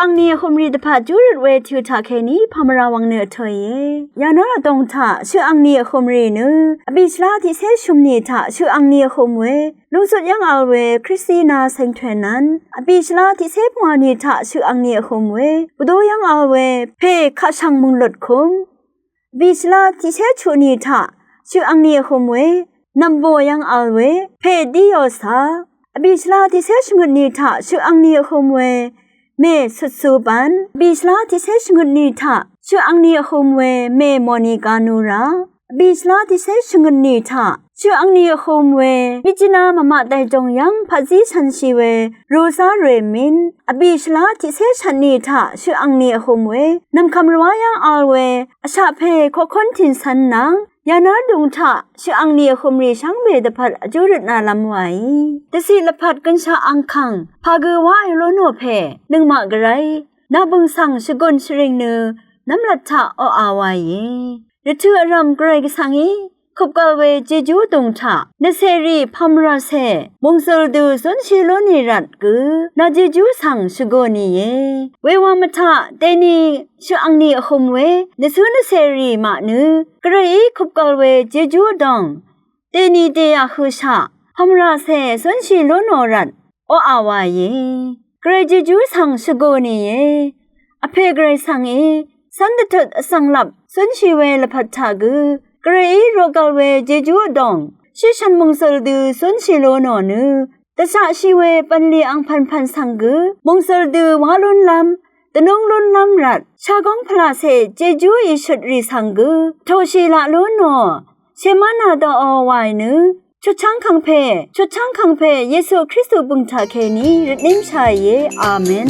อังเนียคมรีดพาจูรดเวทิวทาเคนี้พามราวังเนอเทยยานอตงทาชื่ออังเนียคมรีเนออบิชลาที่เซชุมนีทาชื่ออังเนียคมเวลุงสุดยังเอาเวคริสตินาเซงเทนันอบิชลาที่เซพวานีทาชื่ออังเนียคมเวบุโดยังเอาเวเพคาชังมุงหลดคมบิชลาที่เซชุนีทาชื่ออังเนียคมเวนัมโบยังเอาเวเพดิโอซาอบิชลาที่เซชงุนีทาชื่ออังเนียคมเวเมสุดสูบันบิชลาที่เซชงุนีทาชื่ออังเนียคมเวเมมอนิกานูราบิชลาที่เซชงุนีทาชื่ออังเนียคมเวมิจินามามาไดจงยังพัจิชันชีเวรูซาเรมินอบิชลาที่เซชันนีทาชื่ออังเนียคมเวนำคำรวายังอัลเวอชาเพโคคนทินสันนังยานาดุงทะชื่ออังเนียคมรีช่างเบดพัดอจุริตนาลำไว้แต่สิละพัดกันชาอังคังพาเกวายโลโนเพนึงมากไรนาบึงสังชกนชริงเนน้ำลัดทะออาวายเดชื่อรำเกรกสังอีขบกลเวเจจูดุงทะเนเซรีพัมราเซมงสลดูสนชิโลนิรัดกือนาเจจูสังชโกนีเววามทะเตนีชื่ออังเนียคมเวเนซูเนเซรีมานือกระอีขบกลเวเจจูดองเตนีเตยคือชะพัมราเซสนชิโลโนรัดออาวายเกรเจจูสังชโกนีอเพเกรสังสันตถสังลับสนชิเวลพัทธากือกรีโรกาเวเจจูดองชิชันมงสลดูสนชิโลโนนืตะชะชิเวปันลีอังพันสังกือมงสลดูวาลุนลำตะนงลุนลำรัดชากองพลาเซเจจูอิชุดรีสังกือโทชิละลุนโนเชมานาดอวายนืชุดช่างคังเพเยซูคริสต์บุญทาเคนีริดนิมชายอาเมน